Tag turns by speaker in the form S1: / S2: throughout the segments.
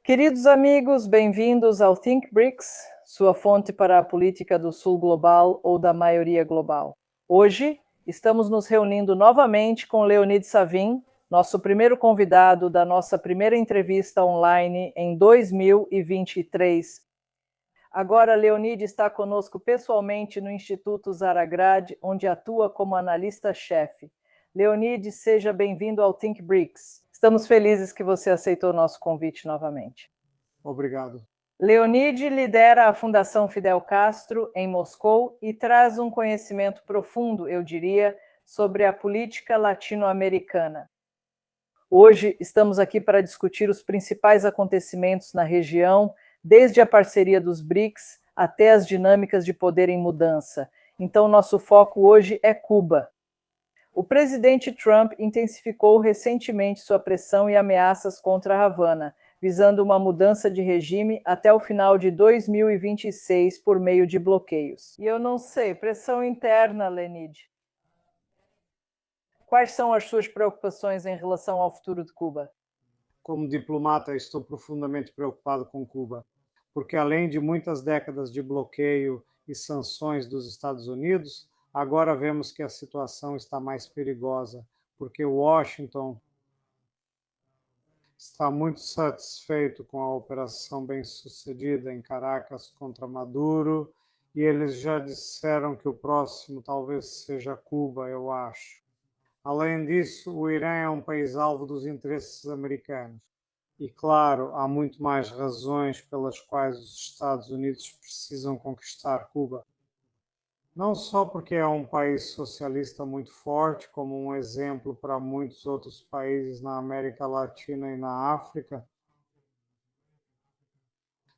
S1: Queridos amigos, bem-vindos ao Think BRICS, sua fonte para a política do Sul global ou da maioria global. Hoje, estamos nos reunindo novamente com Leonid Savim, nosso primeiro convidado da nossa primeira entrevista online em 2023. Agora, Leonid está conosco pessoalmente no Instituto Zaragrad, onde atua como analista-chefe. Leonid, seja bem-vindo ao Think BRICS. Estamos felizes que você aceitou o nosso convite novamente.
S2: Obrigado.
S1: Leonid lidera a Fundação Fidel Castro em Moscou e traz um conhecimento profundo, eu diria, sobre a política latino-americana. Hoje estamos aqui para discutir os principais acontecimentos na região, desde a parceria dos BRICS até as dinâmicas de poder em mudança. Então, nosso foco hoje é Cuba. O presidente Trump intensificou recentemente sua pressão e ameaças contra Havana, visando uma mudança de regime até o final de 2026 por meio de bloqueios. E eu não sei, pressão interna, Leonid. Quais são as suas preocupações em relação ao futuro de Cuba?
S2: Como diplomata, estou profundamente preocupado com Cuba, porque além de muitas décadas de bloqueio e sanções dos Estados Unidos, agora vemos que a situação está mais perigosa, porque Washington está muito satisfeito com a operação bem-sucedida em Caracas contra Maduro, e eles já disseram que o próximo talvez seja Cuba, eu acho. Além disso, o Irã é um país alvo dos interesses americanos. E, claro, há muito mais razões pelas quais os Estados Unidos precisam conquistar Cuba. Não só porque é um país socialista muito forte, como um exemplo para muitos outros países na América Latina e na África,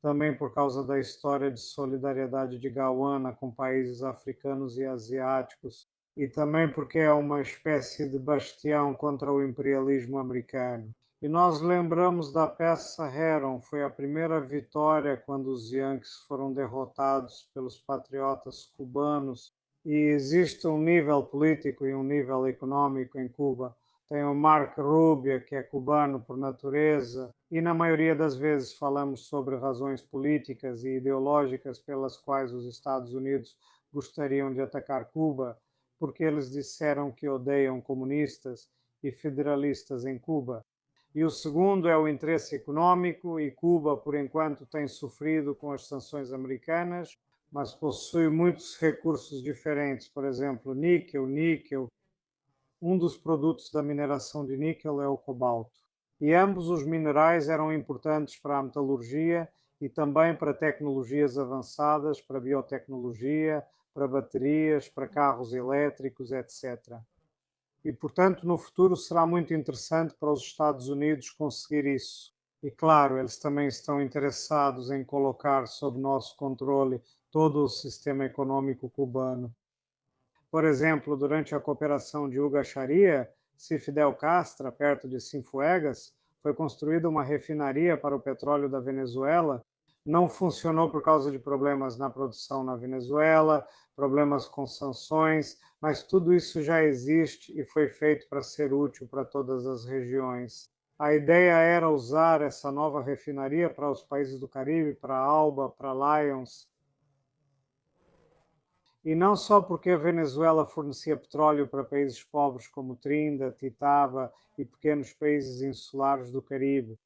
S2: também por causa da história de solidariedade de Gauana com países africanos e asiáticos, e também porque é uma espécie de bastião contra o imperialismo americano. E nós lembramos da peça Heron, foi a primeira vitória quando os Yankees foram derrotados pelos patriotas cubanos. E existe um nível político e um nível econômico em Cuba. Tem o Mark Rubio, que é cubano por natureza, e na maioria das vezes falamos sobre razões políticas e ideológicas pelas quais os Estados Unidos gostariam de atacar Cuba, porque eles disseram que odeiam comunistas e federalistas em Cuba. E o segundo é o interesse econômico, e Cuba, por enquanto, tem sofrido com as sanções americanas, mas possui muitos recursos diferentes, por exemplo, níquel. Um dos produtos da mineração de níquel é o cobalto. E ambos os minerais eram importantes para a metalurgia e também para tecnologias avançadas, para biotecnologia, para baterias, para carros elétricos, etc. E, portanto, no futuro será muito interessante para os Estados Unidos conseguir isso. E, claro, eles também estão interessados em colocar sob nosso controle todo o sistema econômico cubano. Por exemplo, durante a cooperação de Hugo Sharia, Fidel Castro, perto de Cienfuegos, foi construída uma refinaria para o petróleo da Venezuela. Não funcionou por causa de problemas na produção na Venezuela, problemas com sanções, mas tudo isso já existe e foi feito para ser útil para todas as regiões. A ideia era usar essa nova refinaria para os países do Caribe, para Alba, para Lions. E não só porque a Venezuela fornecia petróleo para países pobres como Trinidad, Itaba e pequenos países insulares do Caribe.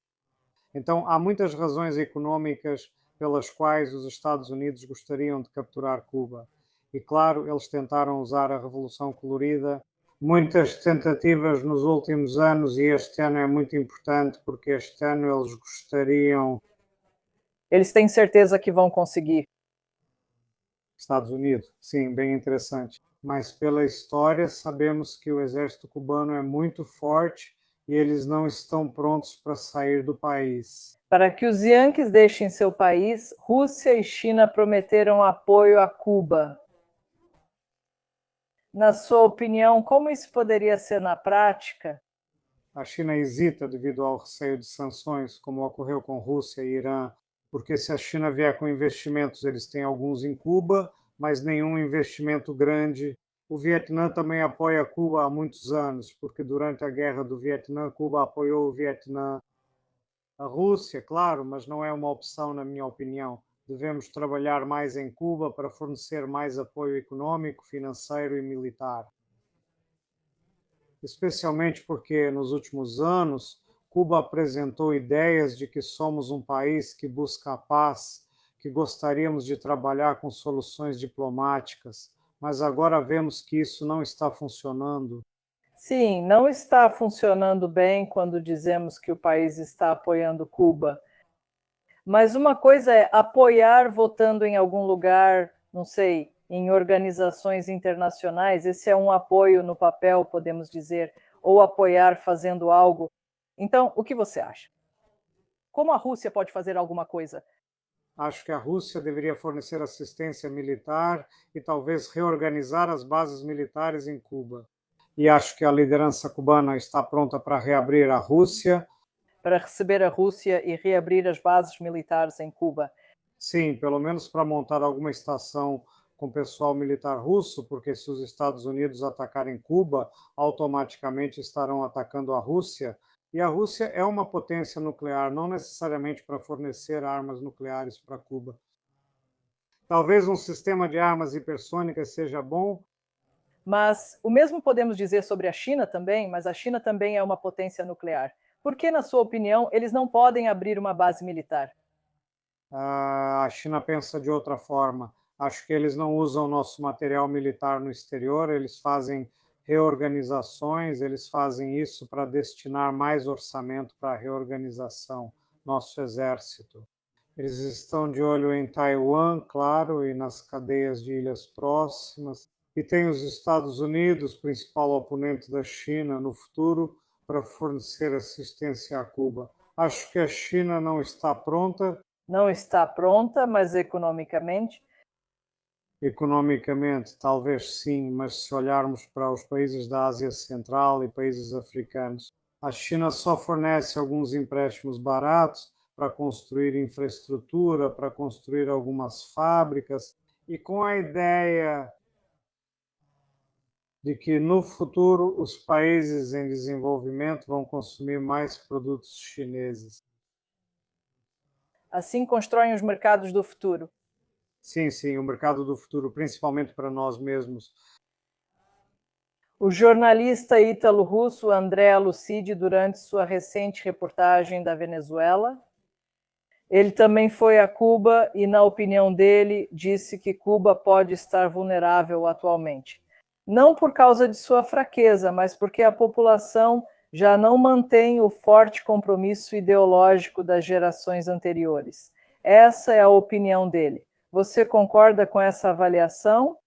S2: Então, há muitas razões econômicas pelas quais os Estados Unidos gostariam de capturar Cuba. E, claro, eles tentaram usar a Revolução Colorida. Muitas tentativas nos últimos anos, e este ano é muito importante porque este ano eles gostariam...
S1: Eles têm certeza que vão conseguir?
S2: Estados Unidos, sim, bem interessante. Mas pela história sabemos que o exército cubano é muito forte e eles não estão prontos para sair do país.
S1: Para que os Yankees deixem seu país, Rússia e China prometeram apoio a Cuba. Na sua opinião, como isso poderia ser na prática?
S2: A China hesita devido ao receio de sanções, como ocorreu com Rússia e Irã, porque se a China vier com investimentos, eles têm alguns em Cuba, mas nenhum investimento grande. O Vietnã também apoia Cuba há muitos anos, porque durante a guerra do Vietnã, Cuba apoiou o Vietnã. A Rússia, claro, mas não é uma opção, na minha opinião. Devemos trabalhar mais em Cuba para fornecer mais apoio econômico, financeiro e militar. Especialmente porque, nos últimos anos, Cuba apresentou ideias de que somos um país que busca a paz, que gostaríamos de trabalhar com soluções diplomáticas, mas agora vemos que isso não está funcionando.
S1: Sim, não está funcionando bem quando dizemos que o país está apoiando Cuba. Mas uma coisa é apoiar votando em algum lugar, não sei, em organizações internacionais, esse é um apoio no papel, podemos dizer, ou apoiar fazendo algo. Então, o que você acha? Como a Rússia pode fazer alguma coisa?
S2: Acho que a Rússia deveria fornecer assistência militar e talvez reorganizar as bases militares em Cuba. E acho que a liderança cubana está pronta para reabrir a Rússia.
S1: Para receber a Rússia e reabrir as bases militares em Cuba.
S2: Sim, pelo menos para montar alguma estação com pessoal militar russo, porque se os Estados Unidos atacarem Cuba, automaticamente estarão atacando a Rússia. E a Rússia é uma potência nuclear, não necessariamente para fornecer armas nucleares para Cuba. Talvez um sistema de armas hipersônicas seja bom.
S1: Mas o mesmo podemos dizer sobre a China também, mas a China também é uma potência nuclear. Por que, na sua opinião, eles não podem abrir uma base militar?
S2: A China pensa de outra forma. Acho que eles não usam nosso material militar no exterior, eles fazem reorganizações, eles fazem isso para destinar mais orçamento para a reorganização, nosso exército. Eles estão de olho em Taiwan, claro, e nas cadeias de ilhas próximas. E tem os Estados Unidos, principal oponente da China no futuro, para fornecer assistência a Cuba. Acho que a China não está pronta.
S1: Não está pronta, mas economicamente?
S2: Economicamente, talvez sim, mas se olharmos para os países da Ásia Central e países africanos, a China só fornece alguns empréstimos baratos para construir infraestrutura, para construir algumas fábricas, e com a ideia de que no futuro os países em desenvolvimento vão consumir mais produtos chineses.
S1: Assim constroem os mercados do futuro.
S2: Sim, sim, o mercado do futuro, principalmente para nós mesmos.
S1: O jornalista ítalo-russo Andrea Lucidi, durante sua recente reportagem da Venezuela, ele também foi a Cuba e, na opinião dele, disse que Cuba pode estar vulnerável atualmente. Não por causa de sua fraqueza, mas porque a população já não mantém o forte compromisso ideológico das gerações anteriores. Essa é a opinião dele. Você concorda com essa avaliação?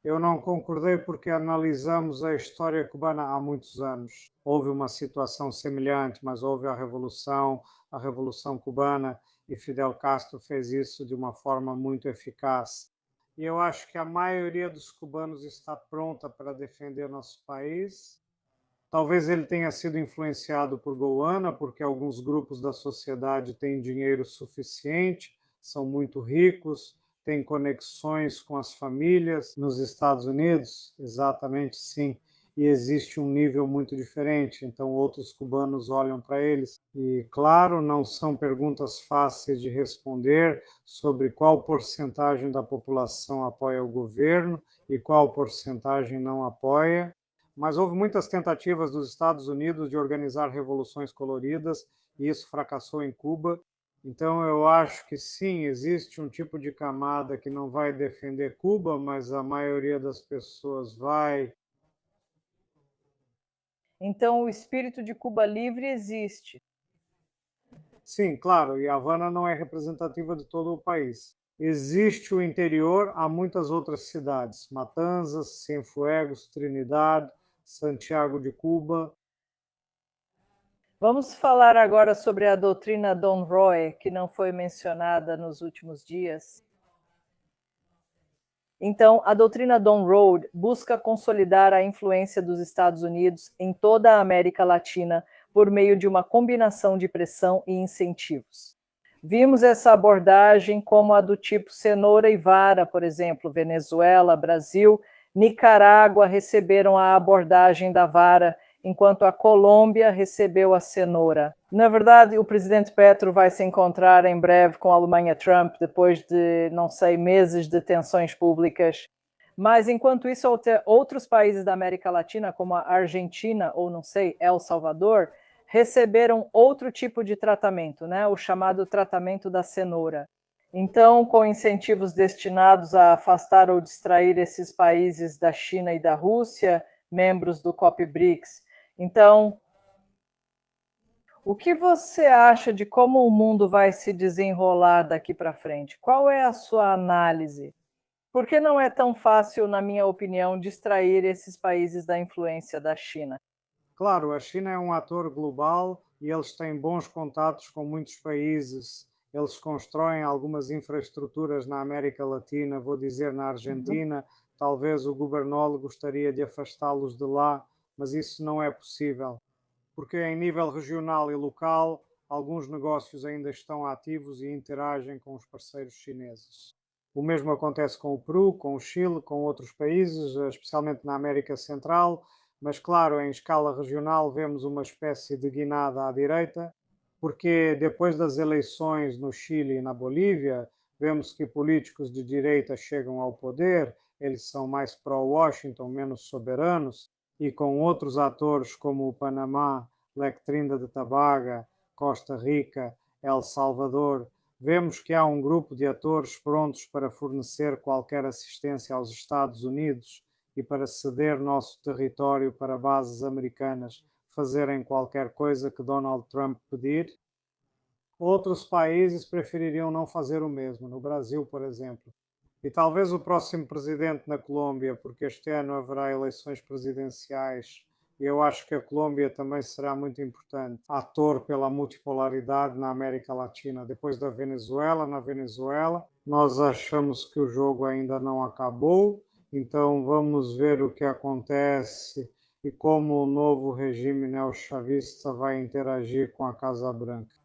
S2: Eu não concordei porque analisamos a história cubana há muitos anos. Houve uma situação semelhante, mas houve a Revolução Cubana, e Fidel Castro fez isso de uma forma muito eficaz. E eu acho que a maioria dos cubanos está pronta para defender nosso país. Talvez ele tenha sido influenciado por Goana, porque alguns grupos da sociedade têm dinheiro suficiente, são muito ricos, têm conexões com as famílias nos Estados Unidos, exatamente, sim, e existe um nível muito diferente, então outros cubanos olham para eles. E, claro, não são perguntas fáceis de responder sobre qual porcentagem da população apoia o governo e qual porcentagem não apoia, mas houve muitas tentativas dos Estados Unidos de organizar revoluções coloridas e isso fracassou em Cuba. Então eu acho que sim, existe um tipo de camada que não vai defender Cuba, mas a maioria das pessoas vai.
S1: Então, o espírito de Cuba livre existe.
S2: Sim, claro, e Havana não é representativa de todo o país. Existe o interior, há muitas outras cidades, Matanzas, Cienfuegos, Trinidad, Santiago de Cuba.
S1: Vamos falar agora sobre a doutrina Don Roy, que não foi mencionada nos últimos dias. Então, a doutrina Don Road busca consolidar a influência dos Estados Unidos em toda a América Latina por meio de uma combinação de pressão e incentivos. Vimos essa abordagem como a do tipo cenoura e vara, por exemplo, Venezuela, Brasil, Nicarágua receberam a abordagem da vara enquanto a Colômbia recebeu a cenoura. Na verdade, o presidente Petro vai se encontrar em breve com a Alemanha Trump, depois de, não sei, meses de tensões públicas. Mas, enquanto isso, outros países da América Latina, como a Argentina ou, não sei, El Salvador, receberam outro tipo de tratamento, né? O chamado tratamento da cenoura. Então, com incentivos destinados a afastar ou distrair esses países da China e da Rússia, membros do COP-BRICS. Então, o que você acha de como o mundo vai se desenrolar daqui para frente? Qual é a sua análise? Por que não é tão fácil, na minha opinião, distrair esses países da influência da China?
S2: Claro, a China é um ator global e eles têm bons contatos com muitos países. Eles constroem algumas infraestruturas na América Latina, vou dizer na Argentina. Talvez o governador gostaria de afastá-los de lá, mas isso não é possível, porque em nível regional e local, alguns negócios ainda estão ativos e interagem com os parceiros chineses. O mesmo acontece com o Peru, com o Chile, com outros países, especialmente na América Central, mas claro, em escala regional vemos uma espécie de guinada à direita, porque depois das eleições no Chile e na Bolívia, vemos que políticos de direita chegam ao poder, eles são mais pró-Washington, menos soberanos, e com outros atores como o Panamá, Lectrinda de Tabaga, Costa Rica, El Salvador, vemos que há um grupo de atores prontos para fornecer qualquer assistência aos Estados Unidos e para ceder nosso território para bases americanas fazerem qualquer coisa que Donald Trump pedir. Outros países prefeririam não fazer o mesmo, no Brasil, por exemplo. E talvez o próximo presidente na Colômbia, porque este ano haverá eleições presidenciais, e eu acho que a Colômbia também será muito importante, ator pela multipolaridade na América Latina. Depois da Venezuela, na Venezuela, nós achamos que o jogo ainda não acabou, então vamos ver o que acontece e como o novo regime neochavista vai interagir com a Casa Branca.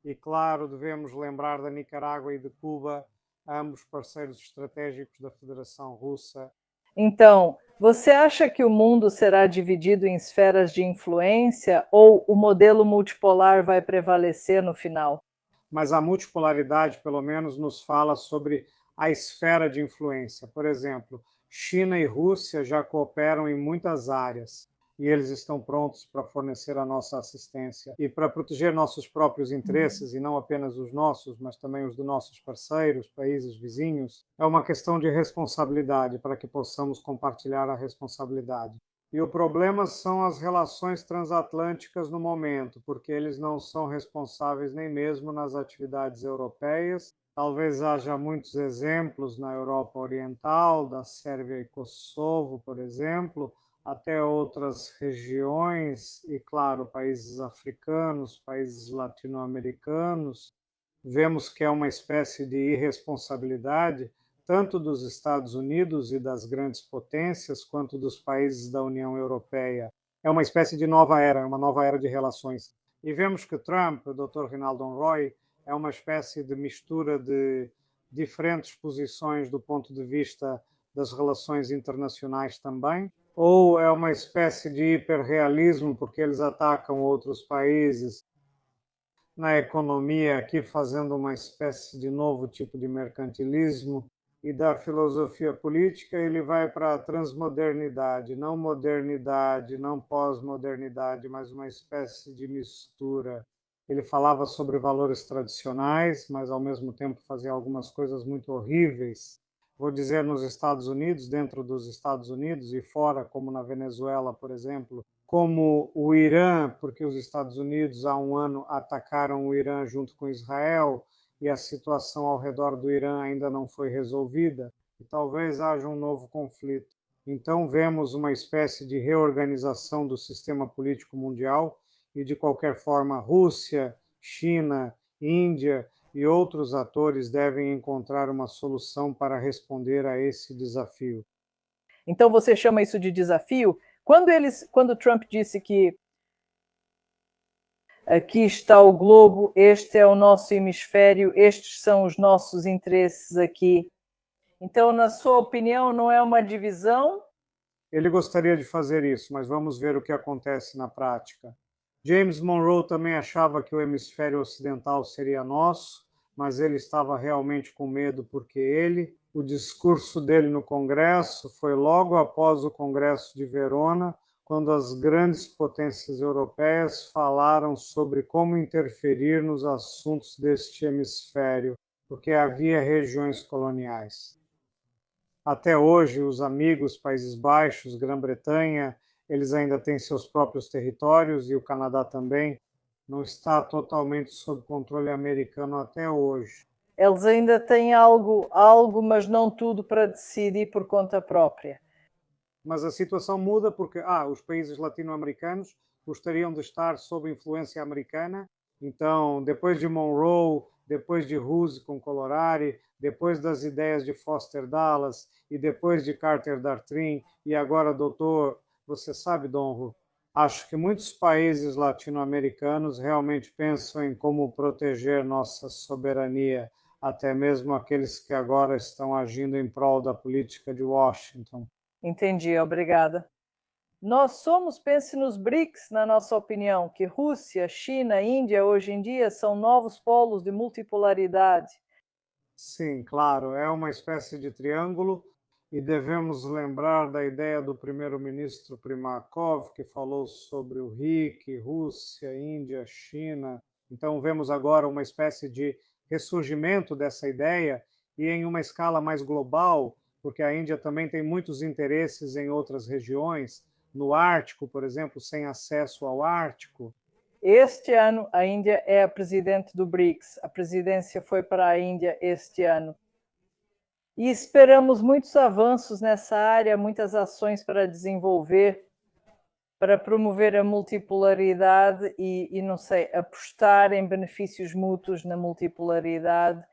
S2: E claro, devemos lembrar da Nicarágua e de Cuba, ambos parceiros estratégicos da Federação Russa.
S1: Então, você acha que o mundo será dividido em esferas de influência ou o modelo multipolar vai prevalecer no final?
S2: Mas a multipolaridade, pelo menos, nos fala sobre a esfera de influência. Por exemplo, China e Rússia já cooperam em muitas áreas e eles estão prontos para fornecer a nossa assistência e para proteger nossos próprios interesses, e não apenas os nossos, mas também os de nossos parceiros, países vizinhos. É uma questão de responsabilidade para que possamos compartilhar a responsabilidade. E o problema são as relações transatlânticas no momento, porque eles não são responsáveis nem mesmo nas atividades europeias. Talvez haja muitos exemplos na Europa Oriental, da Sérvia e Kosovo, por exemplo, até outras regiões e, claro, países africanos, países latino-americanos. Vemos que é uma espécie de irresponsabilidade, tanto dos Estados Unidos e das grandes potências, quanto dos países da União Europeia. É uma espécie de nova era, uma nova era de relações. E vemos que Trump, o Dr. Rinaldo Roy, é uma espécie de mistura de diferentes posições do ponto de vista das relações internacionais também, ou é uma espécie de hiperrealismo, porque eles atacam outros países na economia, aqui fazendo uma espécie de novo tipo de mercantilismo, e da filosofia política ele vai para a transmodernidade, não modernidade, não pós-modernidade, mas uma espécie de mistura. Ele falava sobre valores tradicionais, mas ao mesmo tempo fazia algumas coisas muito horríveis. Vou dizer, nos Estados Unidos, dentro dos Estados Unidos e fora, como na Venezuela, por exemplo, como o Irã, porque os Estados Unidos há um ano atacaram o Irã junto com Israel e a situação ao redor do Irã ainda não foi resolvida e talvez haja um novo conflito. Então vemos uma espécie de reorganização do sistema político mundial e, de qualquer forma, Rússia, China, Índia e outros atores devem encontrar uma solução para responder a esse desafio.
S1: Então você chama isso de desafio? Quando Trump disse que aqui está o globo, este é o nosso hemisfério, estes são os nossos interesses aqui. Então, na sua opinião, não é uma divisão?
S2: Ele gostaria de fazer isso, mas vamos ver o que acontece na prática. James Monroe também achava que o hemisfério ocidental seria nosso, mas ele estava realmente com medo porque o discurso dele no Congresso foi logo após o Congresso de Verona, quando as grandes potências europeias falaram sobre como interferir nos assuntos deste hemisfério, porque havia regiões coloniais. Até hoje, os amigos Países Baixos, Grã-Bretanha, eles ainda têm seus próprios territórios e o Canadá também não está totalmente sob controle americano até hoje.
S1: Eles ainda têm algo, mas não tudo para decidir por conta própria.
S2: Mas a situação muda porque os países latino-americanos gostariam de estar sob influência americana. Então, depois de Monroe, depois de Roosevelt com Colorado, depois das ideias de Foster Dulles e depois de Carter Dartrin e agora doutor, você sabe, Donro, acho que muitos países latino-americanos realmente pensam em como proteger nossa soberania, até mesmo aqueles que agora estão agindo em prol da política de Washington.
S1: Entendi, obrigada. Nós somos, pense nos BRICS, na nossa opinião, que Rússia, China, Índia, hoje em dia, são novos polos de multipolaridade.
S2: Sim, claro, é uma espécie de triângulo e devemos lembrar da ideia do primeiro-ministro Primakov, que falou sobre o RIC, Rússia, Índia, China. Então, vemos agora uma espécie de ressurgimento dessa ideia e em uma escala mais global, porque a Índia também tem muitos interesses em outras regiões, no Ártico, por exemplo, sem acesso ao Ártico.
S1: Este ano, a Índia é a presidente do BRICS. A presidência foi para a Índia este ano. E esperamos muitos avanços nessa área, muitas ações para desenvolver, para promover a multipolaridade e não sei, apostar em benefícios mútuos na multipolaridade.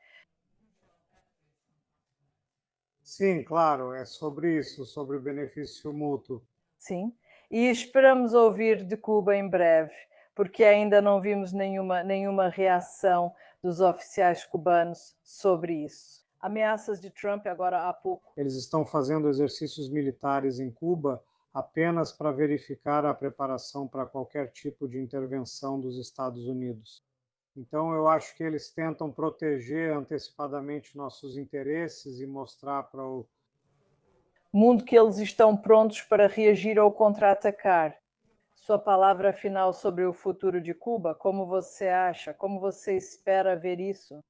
S2: Sim, claro, é sobre isso, sobre o benefício mútuo.
S1: Sim, e esperamos ouvir de Cuba em breve, porque ainda não vimos nenhuma reação dos oficiais cubanos sobre isso. Ameaças de Trump agora há pouco.
S2: Eles estão fazendo exercícios militares em Cuba apenas para verificar a preparação para qualquer tipo de intervenção dos Estados Unidos. Então, eu acho que eles tentam proteger antecipadamente nossos interesses e mostrar para o
S1: mundo que eles estão prontos para reagir ou contra-atacar. Sua palavra final sobre o futuro de Cuba, como você acha? Como você espera ver isso?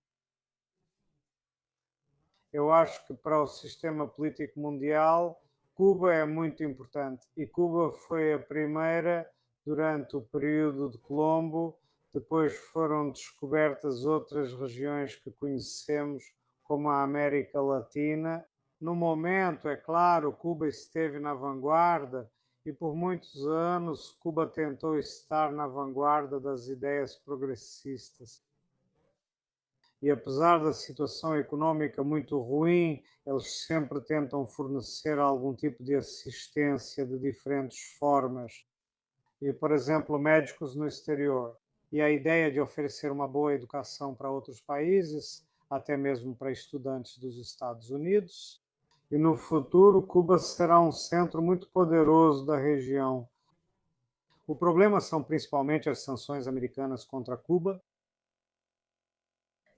S2: Eu acho que para o sistema político mundial, Cuba é muito importante e Cuba foi a primeira durante o período de Colombo. Depois foram descobertas outras regiões que conhecemos, como a América Latina. No momento, é claro, Cuba esteve na vanguarda e por muitos anos Cuba tentou estar na vanguarda das ideias progressistas. E apesar da situação econômica muito ruim, eles sempre tentam fornecer algum tipo de assistência de diferentes formas. E, por exemplo, médicos no exterior. E a ideia de oferecer uma boa educação para outros países, até mesmo para estudantes dos Estados Unidos. E no futuro, Cuba será um centro muito poderoso da região. O problema são principalmente as sanções americanas contra Cuba.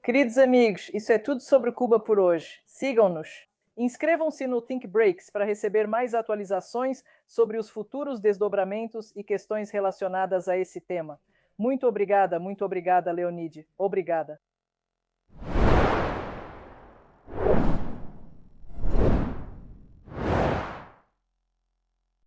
S1: Queridos amigos, isso é tudo sobre Cuba por hoje. Sigam-nos. Inscrevam-se no Think Breaks para receber mais atualizações sobre os futuros desdobramentos e questões relacionadas a esse tema. Muito obrigada, Leonide. Obrigada.